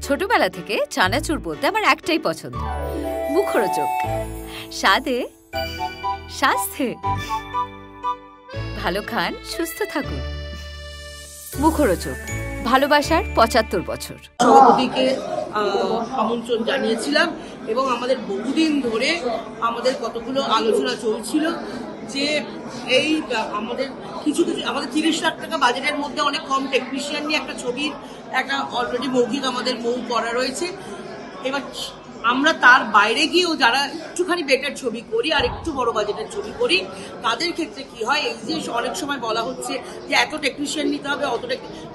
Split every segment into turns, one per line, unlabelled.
ছোটবেলা থেকে চানাচুর বলতে আমার একটাই পছন্দ, মুখরোচক, স্বাদে স্বাস্থ্যে। ভালো খান, সুস্থ থাকুন। মুখরোচক, ভালোবাসার ৭৫ বছর।
সভাপতিকে আমন্ত্রণ জানিয়েছিলাম এবং আমাদের বহুদিন ধরে আমাদের কতগুলো আলোচনা চলছিল যে এই আমাদের কিছু আমাদের ৩০ লাখ টাকা বাজেটের মধ্যে অনেক কম টেকনিশিয়ান নিয়ে একটা ছবির একটা অলরেডি মৌখিক আমাদের করা রয়েছে। এবার আমরা তার বাইরে গিয়েও যারা একটুখানি বেটার ছবি করি আর একটু বড় বাজেটের ছবি করি তাদের ক্ষেত্রে কি হয়, এই যে অনেক সময় বলা হচ্ছে যে এত টেকনিশিয়ান নিতে হবে,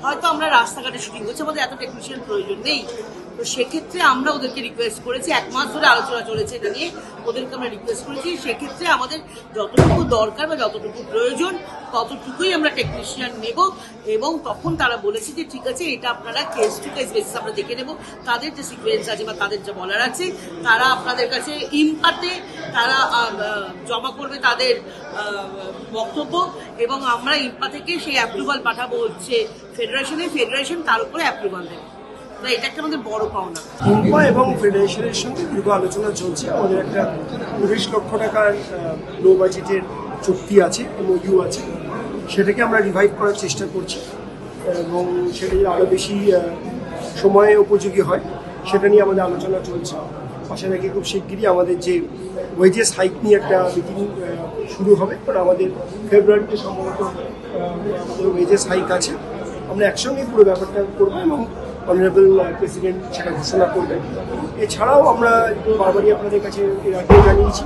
হয়তো আমরা রাস্তাঘাটে শুটিং করছি, আমাদের এত টেকনিশিয়ান প্রয়োজন নেই। তো সেক্ষেত্রে আমরা ওদেরকে রিকোয়েস্ট করেছি, ১ মাস ধরে আলোচনা চলেছে এটা নিয়ে, ওদেরকে আমরা রিকোয়েস্ট করেছি সেক্ষেত্রে আমাদের যতটুকু দরকার বা যতটুকু প্রয়োজন ততটুকুই আমরা টেকনিশিয়ান নেব। এবং তখন তারা বলেছে যে ঠিক আছে, এটা আপনারা কেস টু কেস বেসিস আমরা দেখে নেব, তাদের যে সিকোয়েন্স আছে বা তাদের যা বলার আছে তারা আপনাদের কাছে ইম্পাতে তারা জমা করবে তাদের বক্তব্য এবং আমরা ইম্পা থেকে সেই অ্যাপ্রুভাল পাঠাবো হচ্ছে ফেডারেশনে, ফেডারেশন তার উপরে অ্যাপ্রুভাল দেবে। এটা একটা আমাদের বড় পাওনা।
ইম্পা এবং ফেডারেশনের সঙ্গে দীর্ঘ আলোচনা চলছে। আমাদের একটা ২০ লক্ষ টাকার লো বাজেটের চুক্তি আছে, MOU আছে, সেটাকে আমরা রিভাইভ করার চেষ্টা করছি এবং সেটা আরও বেশি সময় উপযোগী হয় সেটা নিয়ে আমাদের আলোচনা চলছে। পাশে নাকি খুব শিগগিরই আমাদের যে ওয়েজেস হাইক নিয়ে একটা মিটিং শুরু হবে, কারণ আমাদের ফেব্রুয়ারিতে সম্ভবত আমাদের ওয়েজেস হাইক আছে। আমরা একসঙ্গে পুরো ব্যাপারটা করবো এবং অনারেবল প্রেসিডেন্ট সেটা ঘোষণা করবেন। এছাড়াও আমরা বারবারই আপনাদের কাছে এর আগেও জানিয়েছি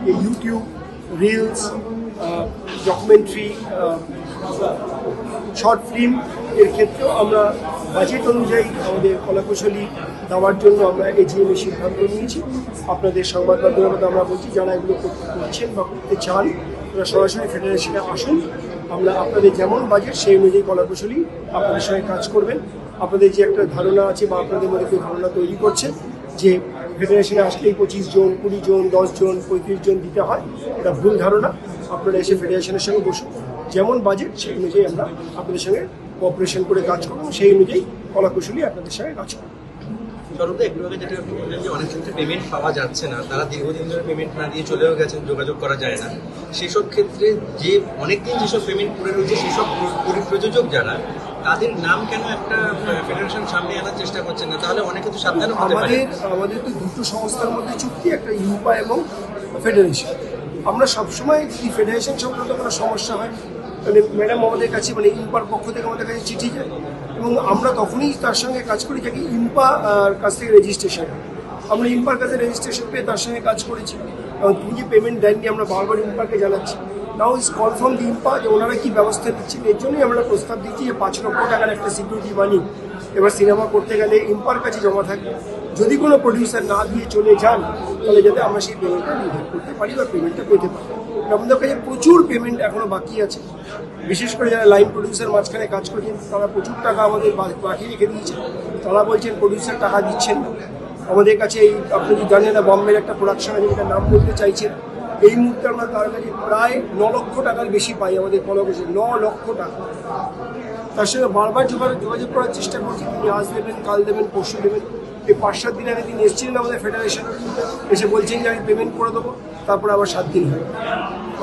যে YouTube, reels, documentary, short film এর ক্ষেত্রেও আমরা বাজেট অনুযায়ী আমাদের কলাকুশলী দেওয়ার জন্য আমরা AGM এর সিদ্ধান্ত নিয়েছি। আপনাদের সংবাদ মাধ্যমে আমরা বলছি যারা এগুলো করছেন বা করতে চান তারা সরাসরি ফেডারেশনে আসুন। আমরা আপনাদের যেমন বাজেট সেই অনুযায়ী কলাকুশলী আপনাদের সঙ্গে কাজ করবেন। আপনাদের যে একটা ধারণা আছে বা আপনাদের মধ্যে কেউ ধারণা তৈরি করছে যে ফেডারেশনে আসলেই ২৫ জন, ২০ জন, ১০ জন, ৩৫ জন দিতে হয়, এটা ভুল ধারণা। আপনারা এসে ফেডারেশনের সঙ্গে বসুন, যেমন বাজেট সেই অনুযায়ী আমরা আপনাদের সঙ্গে কোঅপারেশন করে কাজ করব, সেই অনুযায়ী কলাকুশলী আপনাদের সঙ্গে কাজ করব।
একটু আগে যেটা বললেন যে অনেক ক্ষেত্রে পেমেন্ট পাওয়া যাচ্ছে না, তারা দীর্ঘদিন ধরে পেমেন্ট না দিয়ে চলেও গেছেন, যোগাযোগ করা যায় না। সেসব ক্ষেত্রে যে অনেকদিন যেসব পেমেন্ট করে রয়েছে সেসব প্রযোজক যারা, তাদের নাম কেন একটা ফেডারেশন সামনে আনার চেষ্টা করছেন না? তাহলে অনেকে তো সাবধান হতে পারে।
আমাদের তো দুটো সংস্থার মধ্যে চুক্তি, একটা ইউপা এবং ফেডারেশন। আমরা সবসময় যদি ফেডারেশন সংক্রান্ত কোনো সমস্যা হয় তাহলে ম্যাডাম আমাদের কাছে, মানে ইম্পার পক্ষ থেকে আমাদের কাছে চিঠি যায় এবং আমরা তখনই তার সঙ্গে কাজ করি যাকে ইম্পা কাছ থেকে রেজিস্ট্রেশন। আমরা ইম্পার কাছে রেজিস্ট্রেশন পেয়ে তার সঙ্গে কাজ করেছি এবং তিনি যে পেমেন্ট দেননি আমরা বারবার ইম্পাকে জানাচ্ছি। Now is confirm the IMPA যে ওনারা কী ব্যবস্থা নিচ্ছেন। এর জন্যই আমরা প্রস্তাব দিচ্ছি যে ৫ লক্ষ টাকার একটা সিকিউরিটি মানি এবার সিনেমা করতে গেলে ইম্পার কাছে জমা থাকবে। যদি কোনো প্রডিউসার না দিয়ে চলে যান তাহলে যাতে আমরা সেই পেমেন্টটা রিভাইভ করতে পারি বা পেমেন্টটা পেতে পারি। আমাদের কাছে প্রচুর পেমেন্ট এখনও বাকি আছে, বিশেষ করে যারা লাইন প্রডিউসার মাঝখানে কাজ করছেন তারা প্রচুর টাকা আমাদের বাকি রেখে দিয়েছেন। তারা বলছেন প্রডিউসার টাকা দিচ্ছেন না। আমাদের কাছে এই আপনি যদি জানেন না, বম্বের একটা প্রোডাকশন আছে যেটা নাম বলতে চাইছেন, এই মুহূর্তে আমরা তার কাছে প্রায় ৯ লক্ষ টাকার বেশি পাই আমাদের কলাকুশলী, ৯ লক্ষ টাকা। তার সঙ্গে বারবার যোগাযোগ করার চেষ্টা করছি, তিনি আজ দেবেন, কাল দেবেন, পরশু দেবেন। এই ৫-৭ দিন আগে তিনি এসেছিলেন আমাদের ফেডারেশন, এসে বলছেন যে আমি পেমেন্ট করে দেবো, তারপরে আবার ৭ দিন হয়।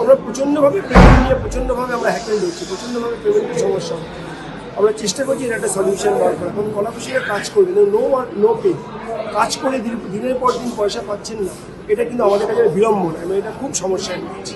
আমরা প্রচণ্ডভাবে পেমেন্ট নিয়ে প্রচণ্ডভাবে আমরা হ্যাকেল দিচ্ছি, প্রচণ্ডভাবে পেমেন্টের সমস্যা হয়। আমরা চেষ্টা করছি এর একটা সলিউশন বার করা। এখন কলাকুশলীরা কাজ করবে নো পে, কাজ করে দিনের পর দিন পয়সা পাচ্ছেন না, এটা কিন্তু আমাদের কাছে বিড়ম্বনা, এবং এটা খুব সমস্যায় রয়েছে।